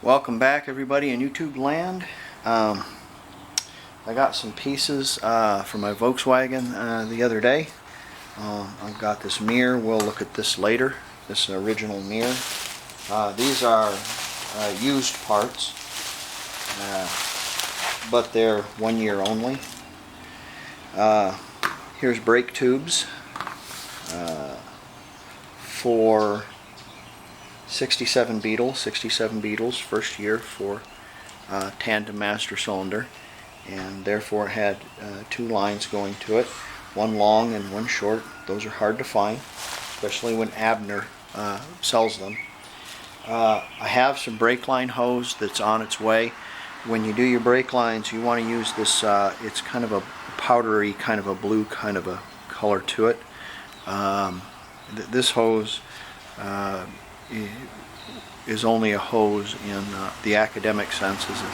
Welcome back, everybody, in YouTube land. I got some pieces for my Volkswagen the other day. I've got this mirror. We'll look at this later. This original mirror. These are used parts, but they're 1 year only. Here's brake tubes for 67 Beetles, first year for tandem master cylinder, and therefore it had two lines going to it, one long and one short. Those are hard to find, especially when Abner sells them. I have some brake line hose that's on its way. When you do your brake lines, you want to use this, it's kind of a powdery, kind of a blue kind of a color to it. This hose is only a hose in the academic sense, as it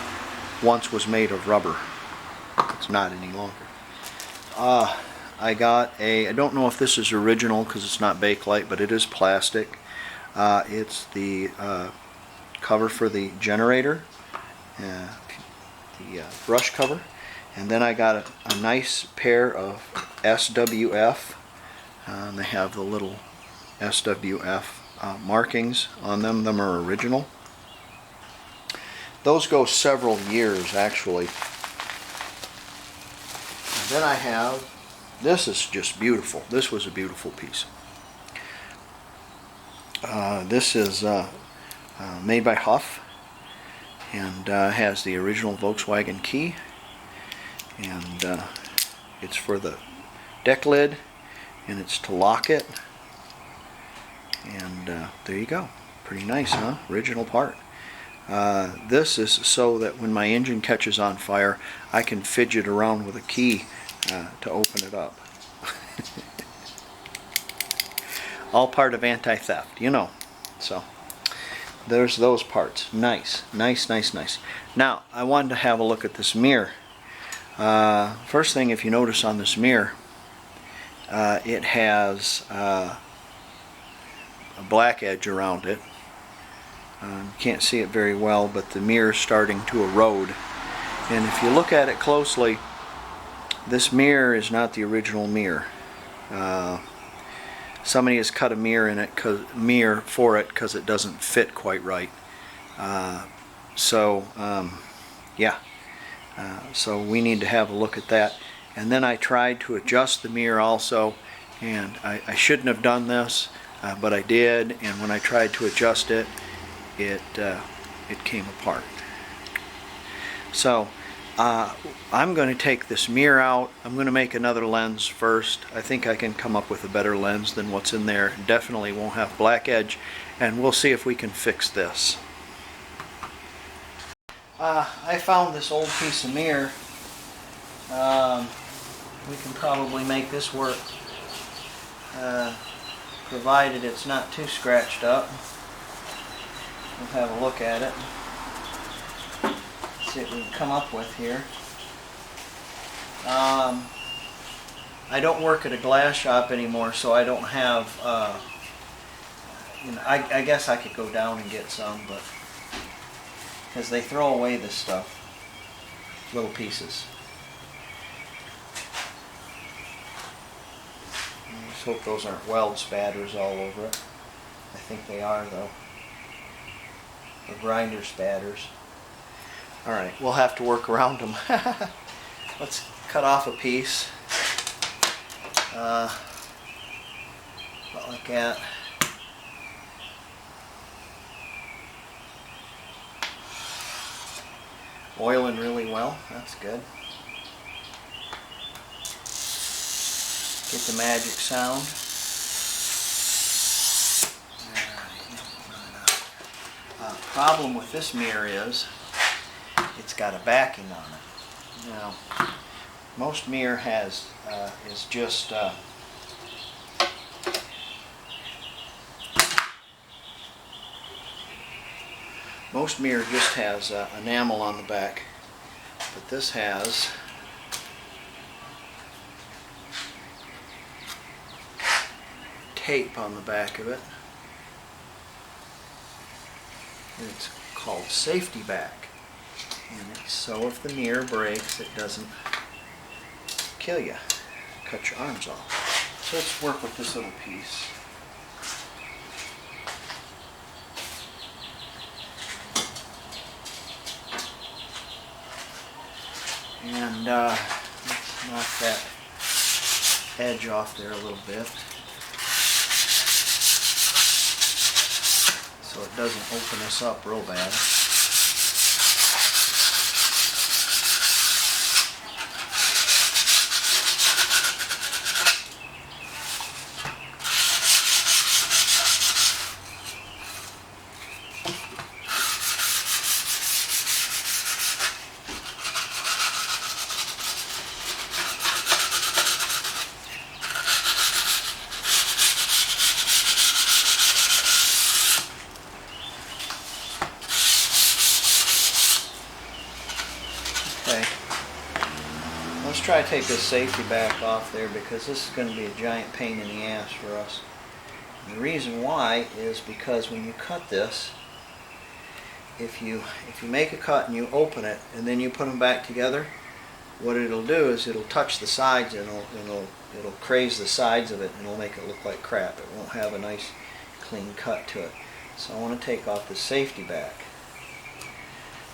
once was made of rubber. It's not any longer. I got I don't know if this is original because it's not Bakelite, but it is plastic. It's the cover for the generator, the brush cover, and then I got a nice pair of SWF. They have the little SWF markings on them. Them are original. Those go several years, actually. And then I have, this is just beautiful. This was a beautiful piece. This is made by Huff, and has the original Volkswagen key, and it's for the deck lid, and it's to lock it. And there you go. Pretty nice, huh? Original part. This is so that when my engine catches on fire, I can fidget around with a key to open it up. All part of anti-theft, you know. So there's those parts. Nice, nice, nice, nice. Now I wanted to have a look at this mirror. First thing, if you notice on this mirror, it has a black edge around it. You can't see it very well, but the mirror is starting to erode. And if you look at it closely, this mirror is not the original mirror. Somebody has cut a mirror in it, for it, because it doesn't fit quite right. Yeah. So we need to have a look at that. And then I tried to adjust the mirror also, and I shouldn't have done this, but I did. And when I tried to adjust it, it came apart. So I'm going to take this mirror out. I'm going to make another lens first. I think I can come up with a better lens than what's in there. Definitely won't have black edge, and we'll see if we can fix this. I found this old piece of mirror. We can probably make this work, provided it's not too scratched up. We'll have a look at it. See what we can come up with here. I don't work at a glass shop anymore, so I don't have, I guess I could go down and get some, but because they throw away this stuff, little pieces. I just hope those aren't weld spatters all over it. I think they are, though. Or grinder spatters. Alright, we'll have to work around them. Let's cut off a piece. About like that. Oiling really well, that's good. Get the magic sound. Problem with this mirror is it's got a backing on it. Now, most mirror has is just most mirror just has enamel on the back, but this has tape on the back of it. And it's called safety back. And so if the mirror breaks, it doesn't kill you, cut your arms off. So let's work with this little piece. And let's knock that edge off there a little bit so it doesn't open us up real bad. Okay, let's try to take this safety back off there because this is going to be a giant pain in the ass for us. And the reason why is because when you cut this, if you make a cut and you open it and then you put them back together, what it'll do is it'll touch the sides and it'll craze the sides of it and it'll make it look like crap. It won't have a nice clean cut to it. So I want to take off the safety back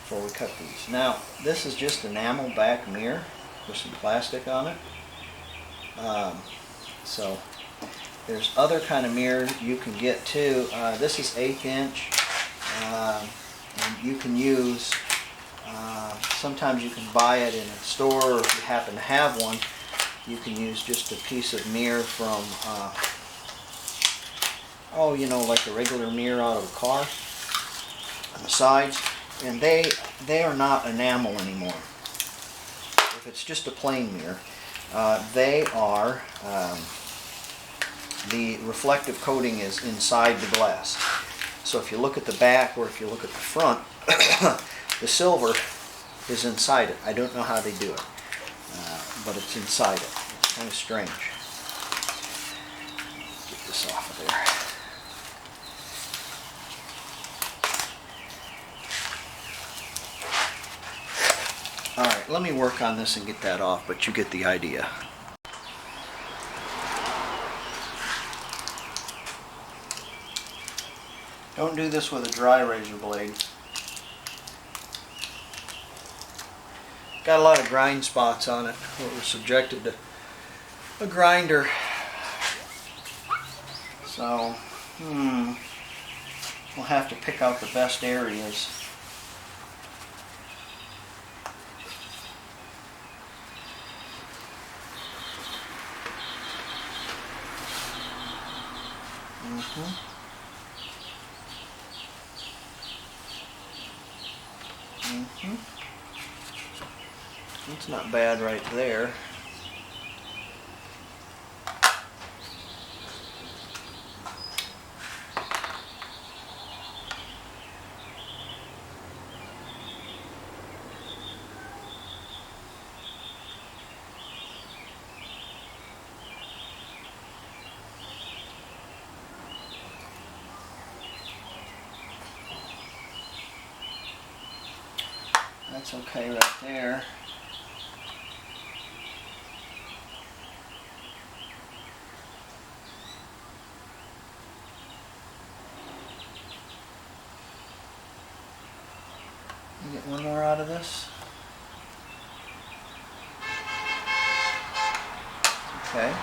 before we cut these. Now, this is just enamel back mirror with some plastic on it. So there's other kind of mirror you can get too. This is 1/8 inch. And you can use, sometimes you can buy it in a store, or if you happen to have one, you can use just a piece of mirror from, oh, you know, like a regular mirror out of a car on the sides. And they are not enamel anymore. If it's just a plain mirror, they are, the reflective coating is inside the glass. So if you look at the back or if you look at the front, the silver is inside it. I don't know how they do it, but it's inside it. It's kind of strange. Get this off of there. Alright, let me work on this and get that off, but you get the idea. Don't do this with a dry razor blade. Got a lot of grind spots on it. It was subjected to a grinder. So, we'll have to pick out the best areas. It's not bad right there. That's okay right there. You get one more out of this. Okay.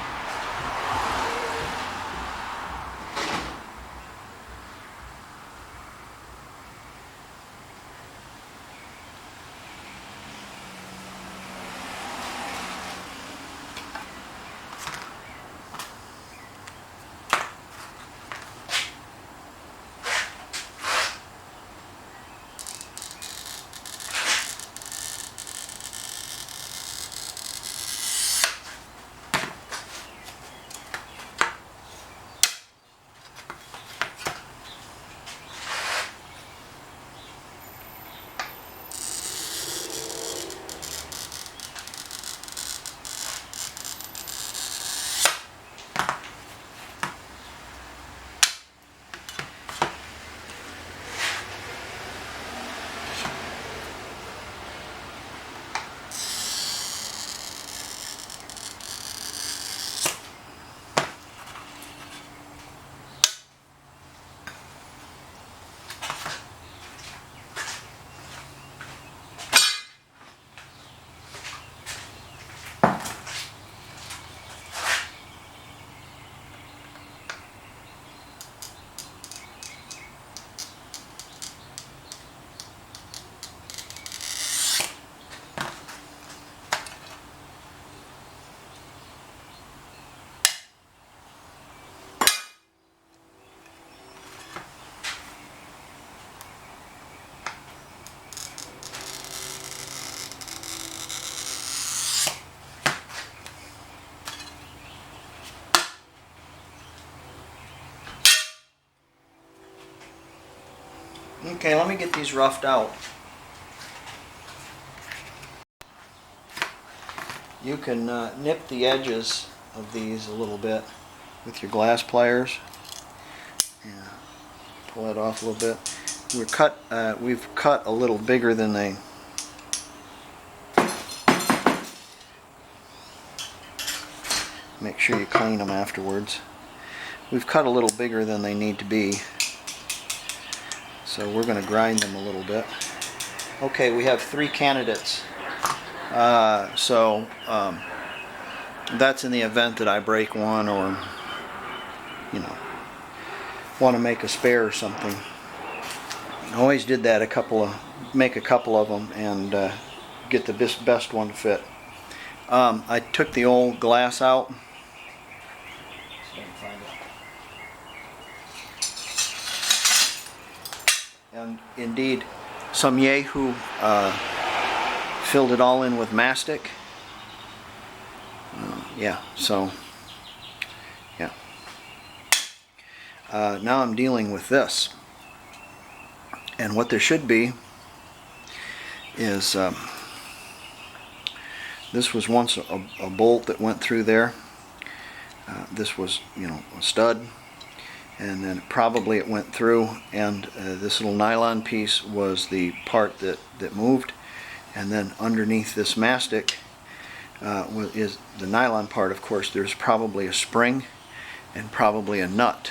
Okay, let me get these roughed out. You can nip the edges of these a little bit with your glass pliers. Yeah, pull that off a little bit. We've cut a little bigger than they. Make sure you clean them afterwards. We've cut a little bigger than they need to be, so we're going to grind them a little bit. Okay, we have 3 candidates. That's in the event that I break one, or want to make a spare or something. I always did that, make a couple of them and get the best one to fit. I took the old glass out. And indeed, some yahoo filled it all in with mastic. Yeah. Now I'm dealing with this. And what there should be is, this was once a bolt that went through there. This was, a stud. And then probably it went through, and this little nylon piece was the part that moved. And then underneath this mastic is the nylon part. Of course, there's probably a spring and probably a nut.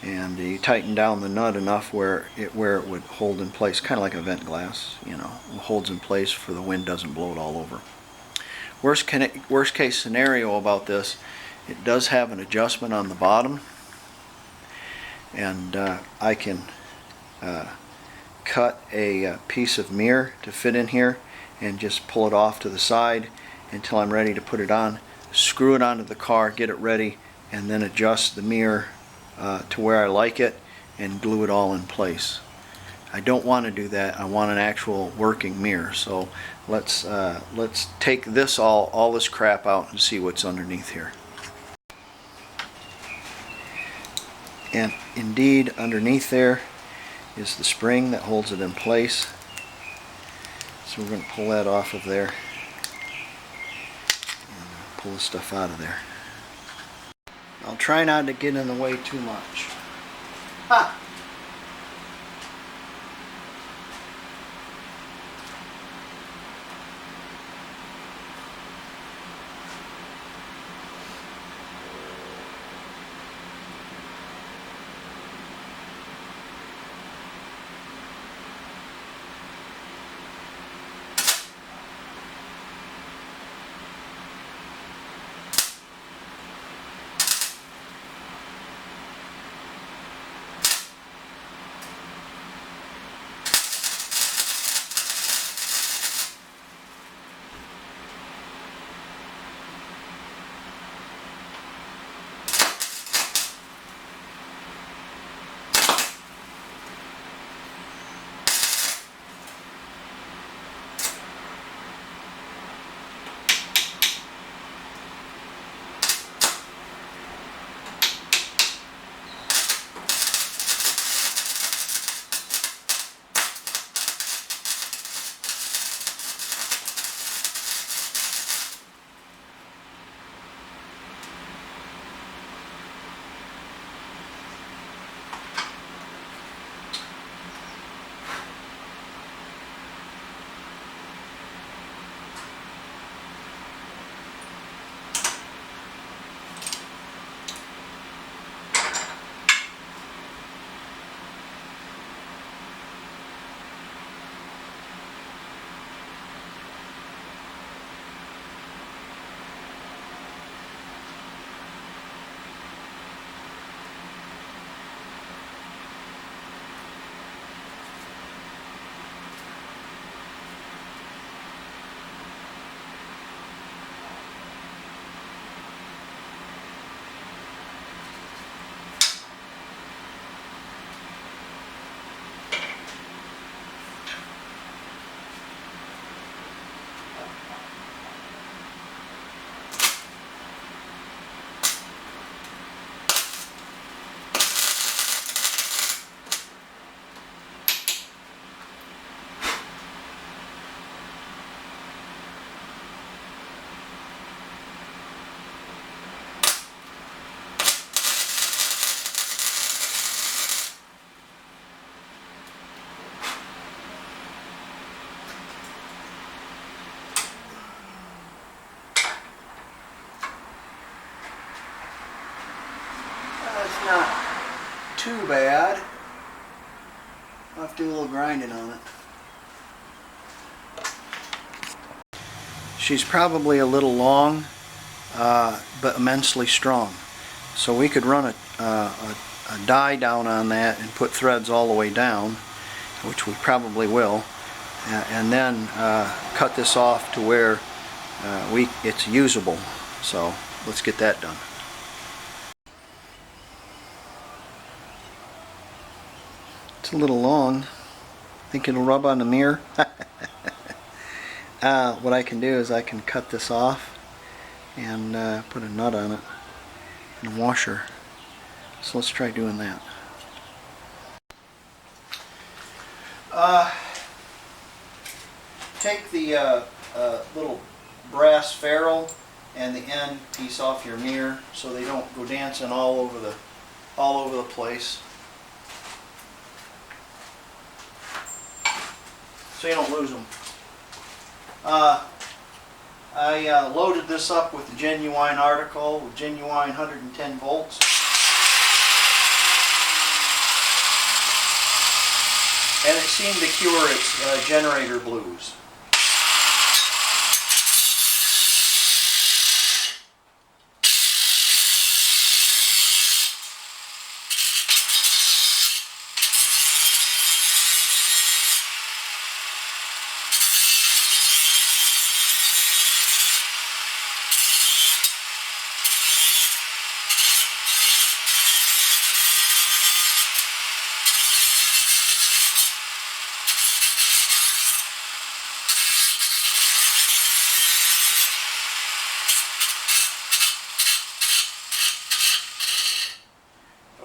And you tighten down the nut enough where it would hold in place, kind of like a vent glass, it holds in place for the wind doesn't blow it all over. Worst case scenario about this, it does have an adjustment on the bottom, and I can cut a piece of mirror to fit in here and just pull it off to the side until I'm ready to put it on, screw it onto the car, get it ready, and then adjust the mirror to where I like it and glue it all in place. I don't want to do that. I want an actual working mirror. So let's take this all this crap out and see what's underneath here. And indeed, underneath there is the spring that holds it in place. So we're going to pull that off of there and pull the stuff out of there. I'll try not to get in the way too much. Ha! not too bad. I'll have to do a little grinding on it. She's probably a little long, but immensely strong. So we could run a die down on that and put threads all the way down, which we probably will, and then cut this off to where it's usable. So let's get that done. It's a little long. Think it'll rub on the mirror? What I can do is I can cut this off and put a nut on it and a washer. So let's try doing that. Take the little brass ferrule and the end piece off your mirror so they don't go dancing all over the place. So you don't lose them. I loaded this up with the genuine article with genuine 110 volts. And it seemed to cure its generator blues.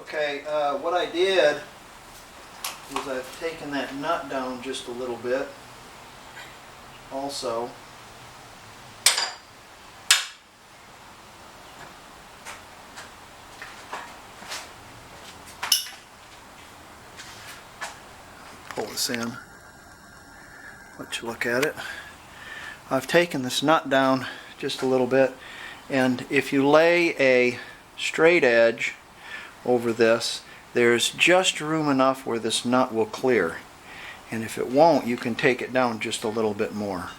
Okay, what I did is I've taken that nut down just a little bit also. Pull this in, let you look at it. I've taken this nut down just a little bit, and if you lay a straight edge over this, there's just room enough where this nut will clear, and if it won't, you can take it down just a little bit more.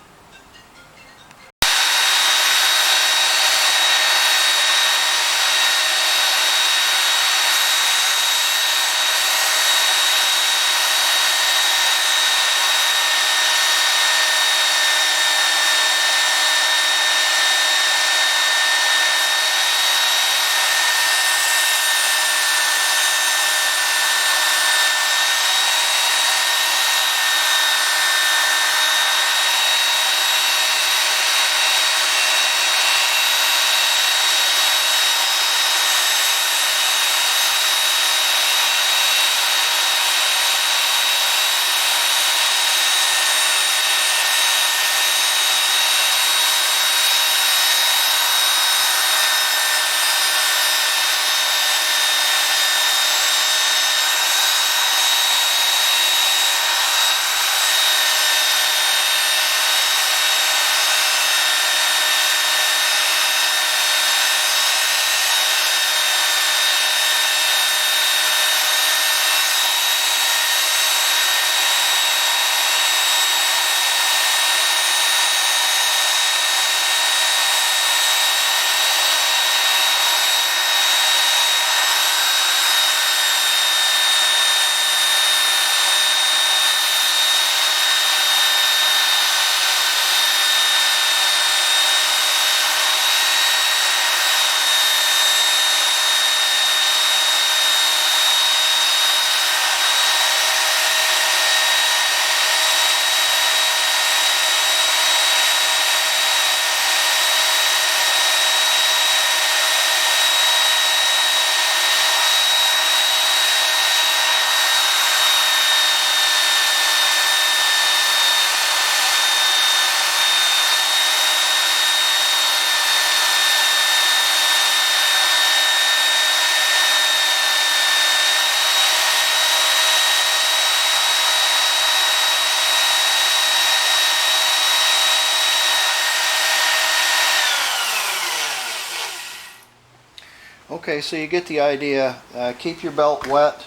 Okay, so you get the idea. Keep your belt wet.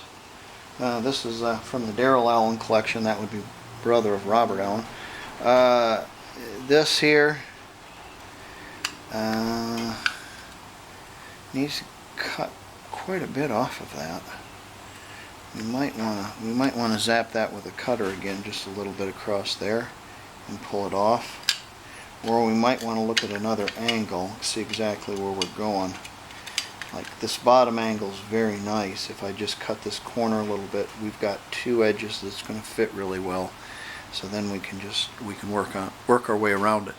This is from the Darrell Allen collection. That would be brother of Robert Allen. This here needs to cut quite a bit off of that. We might want to zap that with a cutter again, just a little bit across there, and pull it off. Or we might want to look at another angle, see exactly where we're going. Like this bottom angle is very nice. If I just cut this corner a little bit, we've got two edges that's going to fit really well. So then we can work our way around it.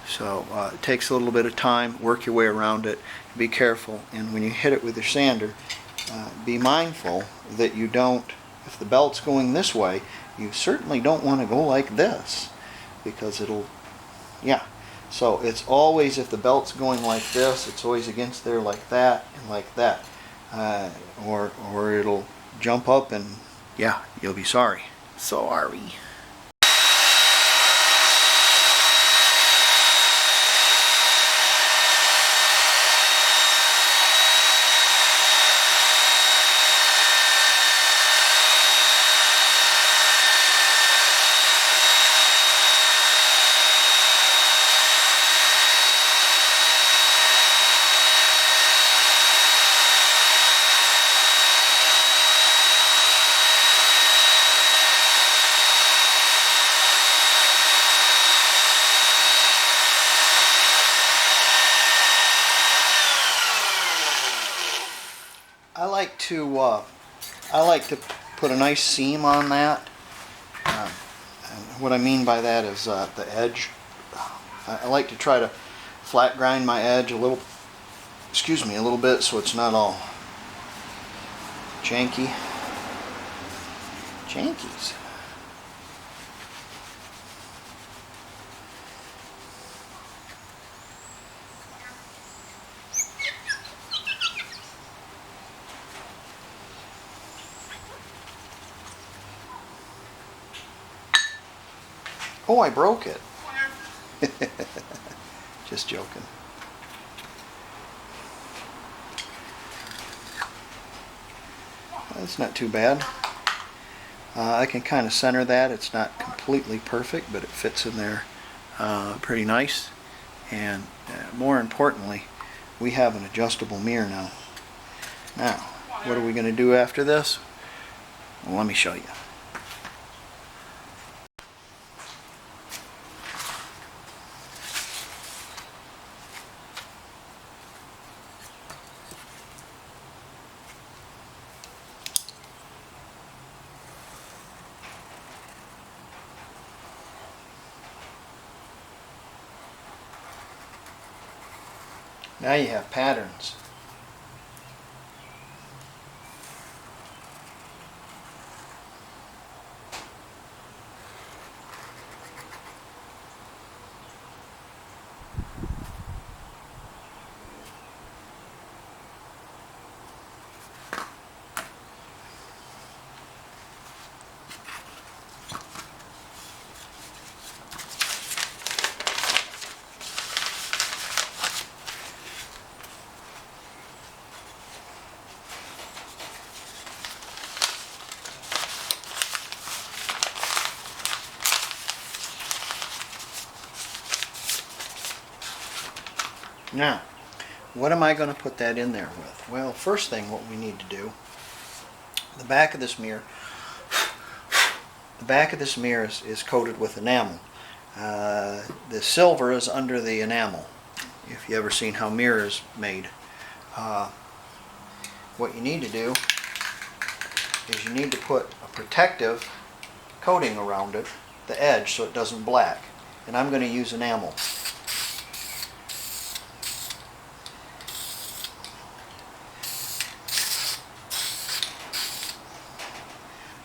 So it takes a little bit of time. Work your way around it. Be careful, and when you hit it with your sander, be mindful that you don't. If the belt's going this way, you certainly don't want to go like this, because it'll, yeah. So it's always, if the belt's going like this, it's always against there like that and like that, or it'll jump up and yeah, you'll be sorry. Sorry. I like to put a nice seam on that. And what I mean by that is the edge. I like to try to flat grind my edge a little, a little bit, so it's not all jankies. Oh, I broke it. Just joking. That's not too bad. I can kind of center that. It's not completely perfect, but it fits in there pretty nice. And more importantly, we have an adjustable mirror now. Now, what are we going to do after this? Well, let me show you. Now you have patterns. Now, what am I going to put that in there with? Well, first thing what we need to do, the back of this mirror is coated with enamel. The silver is under the enamel, if you ever seen how mirror is made. What you need to do is you need to put a protective coating around it, the edge, so it doesn't black. And I'm going to use enamel.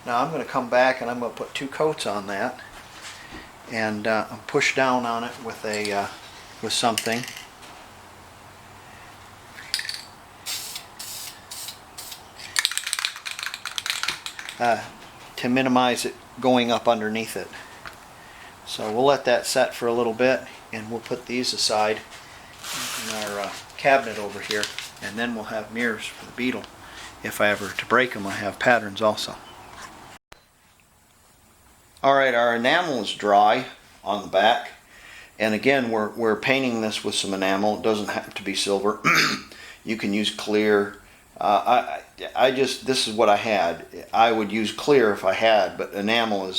Now I'm going to come back and I'm going to put 2 coats on that, and push down on it with something. To minimize it going up underneath it. So we'll let that set for a little bit, and we'll put these aside in our cabinet over here. And then we'll have mirrors for the Beetle. If I ever to break them, I have patterns also. Alright, our enamel is dry on the back. And again, we're painting this with some enamel. It doesn't have to be silver. You can use clear. This is what I had. I would use clear if I had, but enamel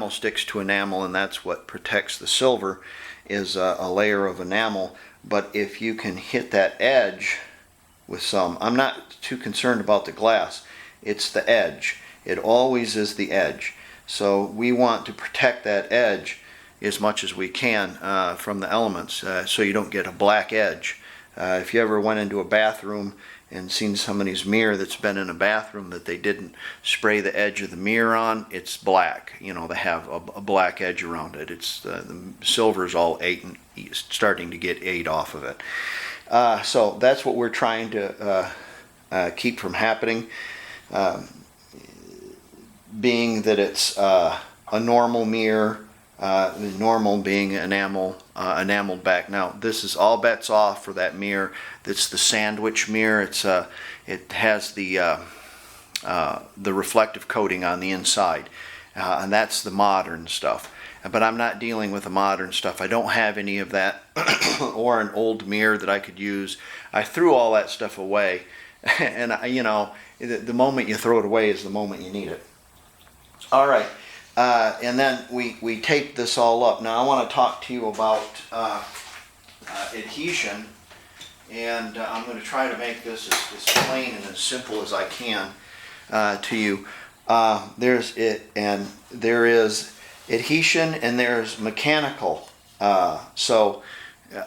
sticks to enamel, and that's what protects the silver, is a layer of enamel. But if you can hit that edge with some, I'm not too concerned about the glass. It's the edge. It always is the edge. So we want to protect that edge as much as we can from the elements, so you don't get a black edge. If you ever went into a bathroom and seen somebody's mirror that's been in a bathroom that they didn't spray the edge of the mirror on, it's black. You know, they have a black edge around it. It's the silver's all starting to get ate off of it. So that's what we're trying to keep from happening. Being that it's a normal mirror, the normal being enameled back. Now this is all bets off for that mirror. That's the sandwich mirror. It has the reflective coating on the inside, and that's the modern stuff. But I'm not dealing with the modern stuff. I don't have any of that, or an old mirror that I could use. I threw all that stuff away, and you know, the moment you throw it away is the moment you need it. All right. And then we tape this all up. Now I want to talk to you about adhesion, and I'm going to try to make this as plain and as simple as I can to you. There is adhesion and there's mechanical. So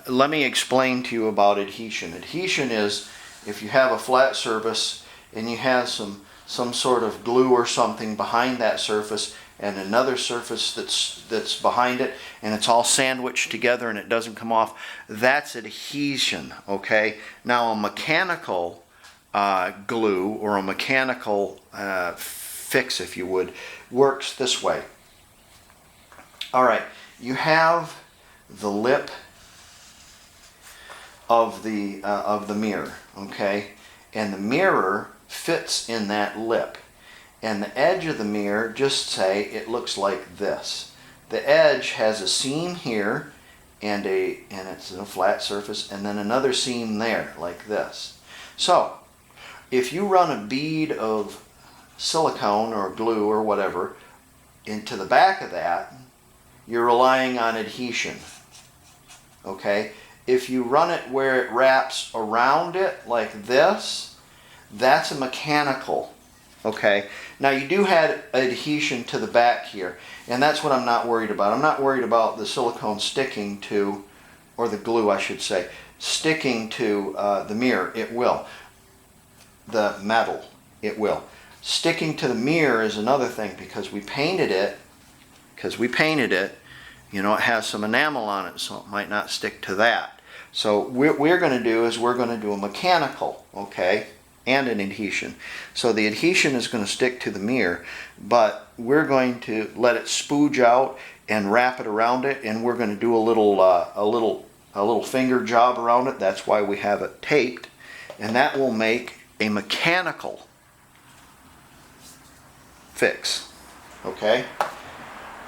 let me explain to you about adhesion. Adhesion is if you have a flat surface and you have some sort of glue or something behind that surface, and another surface that's behind it, and it's all sandwiched together and it doesn't come off. That's adhesion, okay? Now a mechanical glue, or a mechanical fix, if you would, works this way. All right, you have the lip of the mirror, okay? And the mirror fits in that lip. And the edge of the mirror, just say it looks like this. The edge has a seam here, and it's a flat surface, and then another seam there, like this. So, if you run a bead of silicone or glue or whatever into the back of that, you're relying on adhesion. Okay? If you run it where it wraps around it, like this, that's a mechanical. Okay, now you do have adhesion to the back here, and that's what I'm not worried about. I'm not worried about the silicone sticking to, or the glue I should say, sticking to the mirror. It will. The metal, it will. Sticking to the mirror is another thing, because we painted it, you know, it has some enamel on it, so it might not stick to that. So what we're going to do is we're going to do a mechanical, okay, and an adhesion. So the adhesion is going to stick to the mirror, but we're going to let it spooge out and wrap it around it, and we're going to do a little finger job around it. That's why we have it taped, and that will make a mechanical fix. Okay.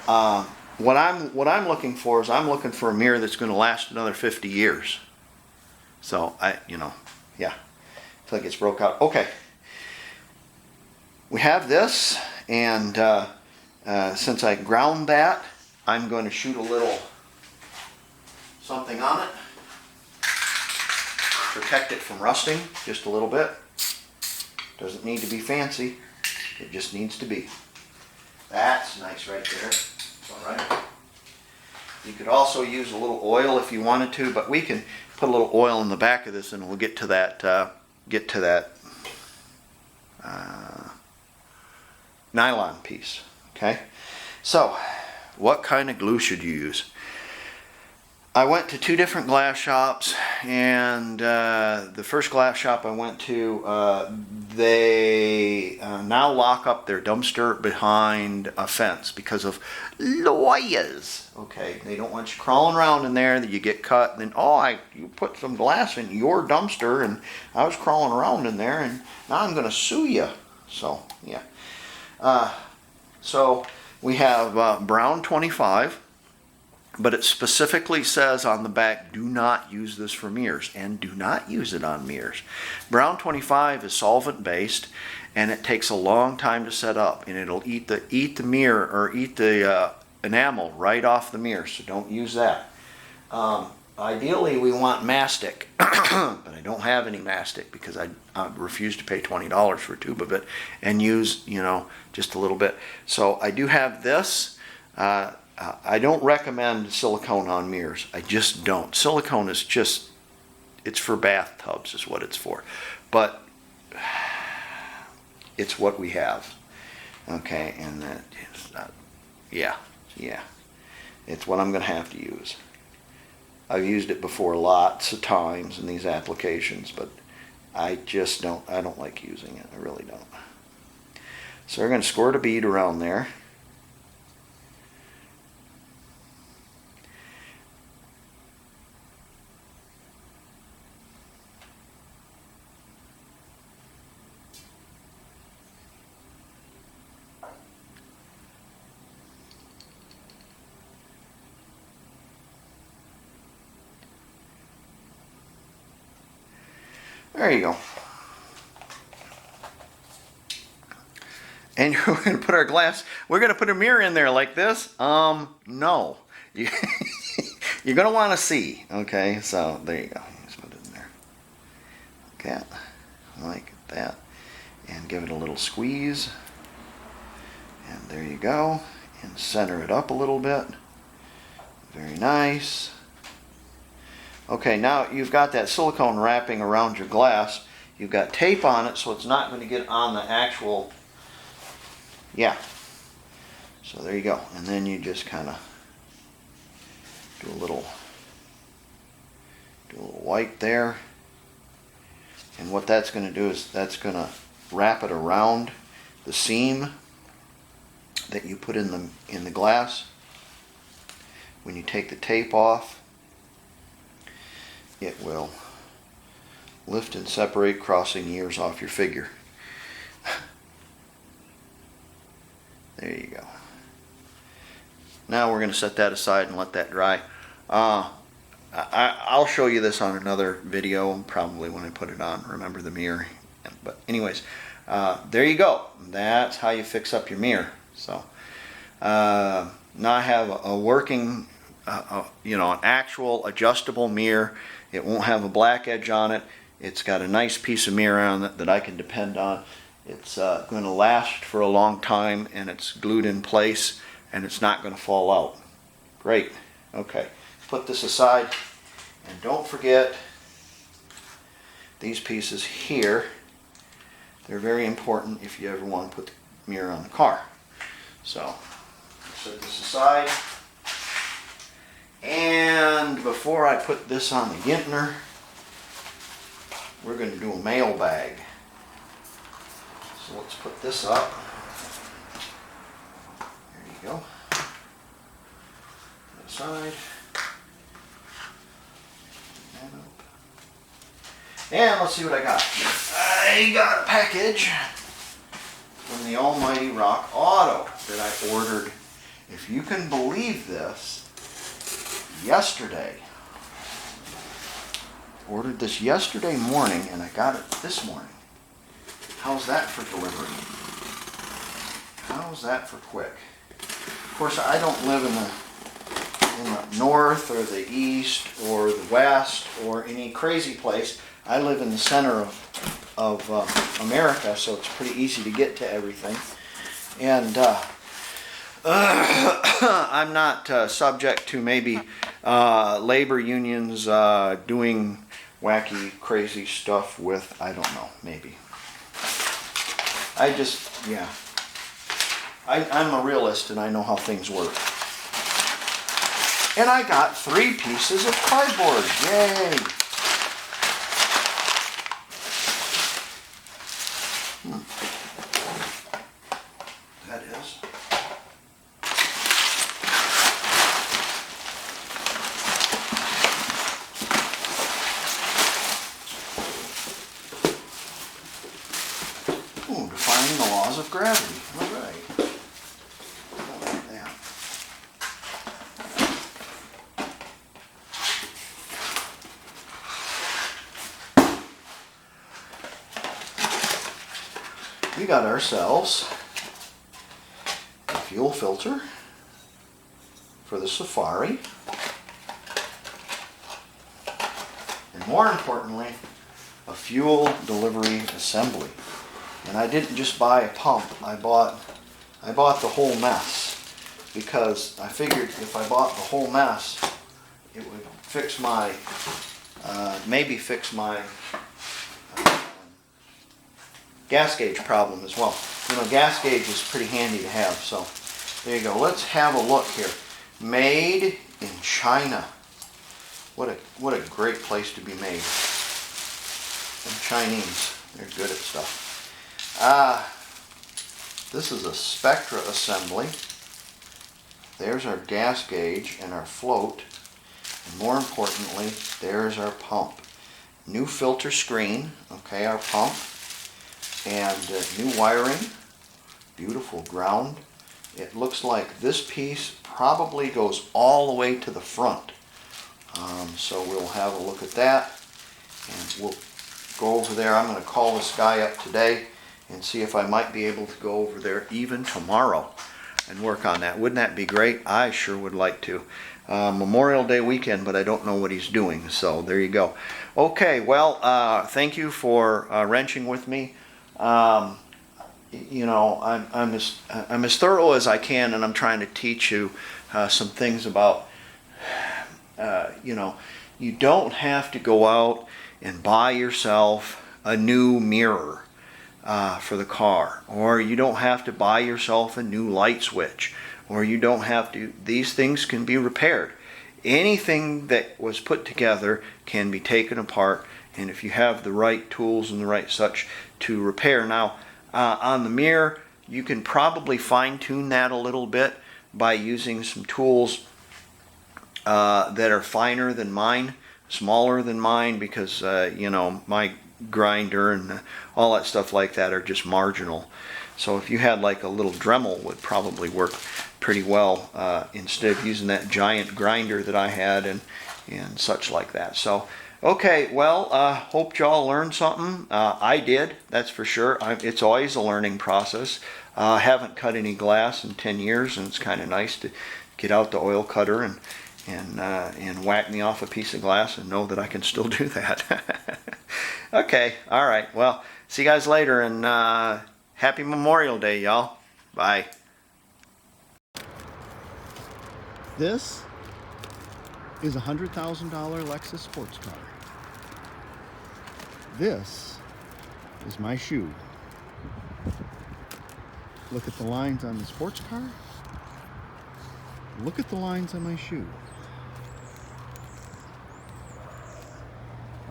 What I'm looking for is I'm looking for a mirror that's going to last another 50 years. So yeah. Like it's broke out. Okay, we have this, and since I ground that, I'm going to shoot a little something on it, protect it from rusting just a little bit. Doesn't need to be fancy, it just needs to be. That's nice right there. All right. You could also use a little oil if you wanted to, but we can put a little oil in the back of this, and we'll get to that nylon piece. Okay, so what kind of glue should you use? I went to 2 different glass shops, and the first glass shop I went to, they now lock up their dumpster behind a fence because of lawyers. Okay, they don't want you crawling around in there, that you get cut. And then, you put some glass in your dumpster, and I was crawling around in there, and now I'm going to sue you. So yeah. So we have brown 25. But it specifically says on the back, do not use this for mirrors, and do not use it on mirrors. Brown 25 is solvent based, and it takes a long time to set up, and it'll eat the mirror, or eat the enamel right off the mirror, so don't use that. Ideally we want mastic, but I don't have any mastic because I refuse to pay $20 for a tube of it and use, just a little bit. So I do have this. I don't recommend silicone on mirrors. I just don't. Silicone is just, it's for bathtubs is what it's for. But it's what we have. Okay, and that is yeah. It's what I'm going to have to use. I've used it before lots of times in these applications, but I don't like using it. I really don't. So we're going to squirt a bead around there. There you go. And we're going to put our glass, we're going to put a mirror in there like this. No. You're going to want to see. Okay, so there you go. Just put it in there. Okay, like that. And give it a little squeeze. And there you go. And center it up a little bit. Very nice. Okay, now you've got that silicone wrapping around your glass. You've got tape on it, so it's not going to get on the actual, yeah. So there you go. And then you just kind of do a little wipe there. And what that's going to do is that's going to wrap it around the seam that you put in the glass. When you take the tape off, it will lift and separate, crossing ears off your figure. There you go. Now we're going to set that aside and let that dry. I'll show you this on another video, probably when I put it on. Remember the mirror. But anyways, there you go. That's how you fix up your mirror. So now I have a working, an actual adjustable mirror. It won't have a black edge on it. It's got a nice piece of mirror on it that I can depend on. It's going to last for a long time, and it's glued in place, and it's not going to fall out. Great. Okay, put this aside, and don't forget these pieces here. They're very important if you ever want to put the mirror on the car. So set this aside. And before I put this on the Gintner, we're going to do a mail bag. So let's put this up. There you go. Put it aside. And let's see what I got. I got a package from the Almighty Rock Auto that I ordered, if you can believe this, yesterday. Ordered this yesterday morning, and I got it this morning. How's that for delivery? How's that for quick? Of course, I don't live in the north or the east or the west or any crazy place. I live in the center of America, so it's pretty easy to get to everything. And I'm not subject to maybe labor unions doing wacky, crazy stuff with, I don't know, maybe. I'm a realist and I know how things work. And I got 3 pieces of cardboard. Yay! That is. Ooh, defying the laws of gravity. All right. I like that. We got ourselves a fuel filter for the Safari, and more importantly, a fuel delivery assembly. And I didn't just buy a pump, I bought the whole mess, because I figured if I bought the whole mess, it would fix my, maybe fix my gas gauge problem as well. You know, gas gauge is pretty handy to have, so there you go. Let's have a look here. Made in China. What a great place to be made. And Chinese, they're good at stuff. This is a Spectra assembly. There's our gas gauge and our float. And more importantly, there's our pump. New filter screen, okay, our pump. And new wiring, beautiful ground. It looks like this piece probably goes all the way to the front. So we'll have a look at that, and we'll go over there. I'm going to call this guy up today and see if I might be able to go over there even tomorrow and work on that. Wouldn't that be great? I sure would like to. Memorial Day weekend, but I don't know what he's doing, so there you go. Okay, well, thank you for wrenching with me. You know, I'm as thorough as I can, and I'm trying to teach you some things about, you know, you don't have to go out and buy yourself a new mirror for the car, or you don't have to buy yourself a new light switch, or you don't have to. These things can be repaired. Anything that was put together can be taken apart, and if you have the right tools and the right such to repair. Now, on the mirror, you can probably fine-tune that a little bit by using some tools that are finer than mine, smaller than mine, because you know, my grinder and all that stuff like that are just marginal. So if you had like a little Dremel, would probably work pretty well instead of using that giant grinder that I had and such like that. So okay, well, hope y'all learned something. I did, that's for sure. It's always a learning process. I haven't cut any glass in 10 years, and it's kind of nice to get out the oil cutter and whack me off a piece of glass and know that I can still do that. Okay, all right. Well, see you guys later, and happy Memorial Day, y'all. Bye. This is a $100,000 Lexus sports car. This is my shoe. Look at the lines on the sports car. Look at the lines on my shoe.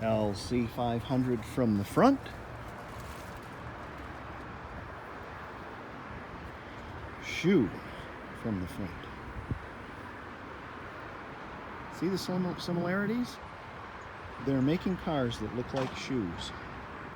LC 500 from the front. Shoe from the front. See the similarities? They're making cars that look like shoes.